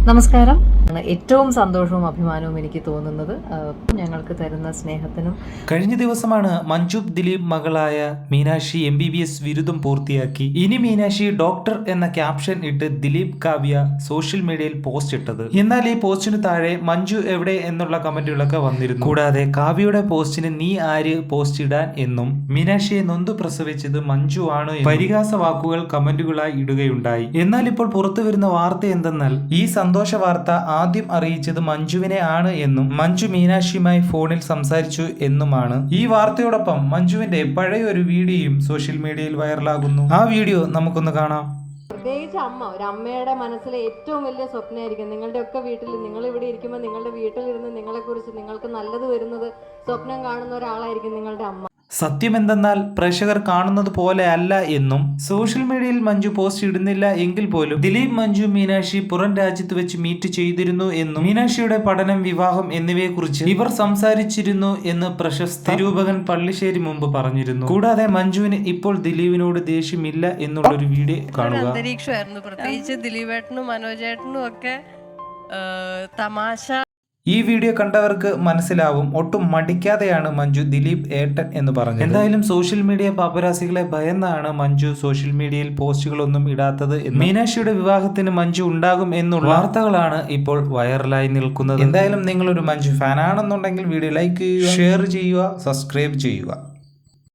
നമസ്കാരം. ഏറ്റവും സന്തോഷവും അഭിമാനവും എനിക്ക് തോന്നുന്നത് ഞങ്ങൾക്ക് തരുന്ന സ്നേഹത്തിനും. കഴിഞ്ഞ ദിവസമാണ് മഞ്ജു ദിലീപ് മകളായ മീനാക്ഷി MBBS ബിരുദം പൂർത്തിയാക്കി. ഇനി മീനാക്ഷി ഡോക്ടർ എന്ന ക്യാപ്ഷൻ ഇട്ട് ദിലീപ് കാവ്യ സോഷ്യൽ മീഡിയയിൽ പോസ്റ്റ് ഇട്ടത്. എന്നാൽ ഈ പോസ്റ്റിന് താഴെ മഞ്ജു എവിടെ എന്നുള്ള കമന്റുകളൊക്കെ വന്നിരുന്നു. കൂടാതെ കാവ്യയുടെ പോസ്റ്റിന് നീ ആര് പോസ്റ്റ് ഇടാൻ എന്നും മീനാക്ഷിയെ നൊന്തു പ്രസവിച്ചത് മഞ്ജു ആണ് പരിഹാസ വാക്കുകൾ കമന്റുകളായി ഇടുകയുണ്ടായി. എന്നാൽ ഇപ്പോൾ പുറത്തു വരുന്ന വാർത്ത എന്തെന്നാൽ ഈ സന്തോഷ വാർത്ത ആദ്യം അറിയിച്ചത് മഞ്ജുവിനെ ആണ് എന്നും മഞ്ജു മീനാക്ഷിയുമായി ഫോണിൽ സംസാരിച്ചു എന്നുമാണ്. ഈ വാർത്തയോടൊപ്പം മഞ്ജുവിന്റെ പഴയ ഒരു വീഡിയോയും സോഷ്യൽ മീഡിയയിൽ വൈറലാകുന്നു. ആ വീഡിയോ നമുക്കൊന്ന് കാണാം. പ്രത്യേകിച്ച് ഒരു അമ്മയുടെ മനസ്സിലെ ഏറ്റവും വലിയ സ്വപ്നമായിരിക്കും നിങ്ങളുടെ ഒക്കെ വീട്ടിൽ നിങ്ങൾ ഇവിടെ ഇരിക്കുമ്പോൾ നിങ്ങളുടെ വീട്ടിലിരുന്ന് നിങ്ങളെക്കുറിച്ച് നിങ്ങൾക്ക് നല്ലത് വരുന്നത് സ്വപ്നം കാണുന്ന ഒരാളായിരിക്കും നിങ്ങളുടെ അമ്മ. സത്യം എന്തെന്നാൽ പ്രേക്ഷകർ കാണുന്നത് പോലെ അല്ല എന്നും സോഷ്യൽ മീഡിയയിൽ മഞ്ജു പോസ്റ്റ് ഇടുന്നില്ല എങ്കിൽ പോലും ദിലീപ് മഞ്ജു മീനാക്ഷി പുറം രാജ്യത്ത് വെച്ച് മീറ്റ് ചെയ്തിരുന്നു എന്നും മീനാക്ഷിയുടെ പഠനം വിവാഹം എന്നിവയെക്കുറിച്ച് ഇവർ സംസാരിച്ചിരുന്നു എന്ന് പ്രശസ്ത നിരൂപകൻ പള്ളിശ്ശേരി മുമ്പ് പറഞ്ഞിരുന്നു. കൂടാതെ മഞ്ജുവിന് ഇപ്പോൾ ദിലീപിനോട് ദേഷ്യമില്ല എന്നുള്ളൊരു വീഡിയോ കാണുക. അന്തരീക്ഷമായിരുന്നു. പ്രത്യേകിച്ച് ദിലീപേട്ടനും മനോജേട്ടനും ഒക്കെ തമാശ. ഈ വീഡിയോ കണ്ടവർക്ക് മനസ്സിലാവും ഒട്ടും മടിക്കാതെയാണ് മഞ്ജു ദിലീപ് ഏട്ടൻ എന്ന് പറഞ്ഞത്. എന്തായാലും സോഷ്യൽ മീഡിയ പാപ്പരാസികളെ ഭയന്നാണ് മഞ്ജു സോഷ്യൽ മീഡിയയിൽ പോസ്റ്റുകളൊന്നും ഇടാത്തത്. മീനാക്ഷിയുടെ വിവാഹത്തിന് മഞ്ജു ഉണ്ടാകും എന്നുള്ള വാർത്തകളാണ് ഇപ്പോൾ വൈറലായി നിൽക്കുന്നത്. എന്തായാലും നിങ്ങളൊരു മഞ്ജു ഫാനാണെന്നുണ്ടെങ്കിൽ വീഡിയോ ലൈക്ക് ചെയ്യുക, ഷെയർ ചെയ്യുക, സബ്സ്ക്രൈബ് ചെയ്യുക.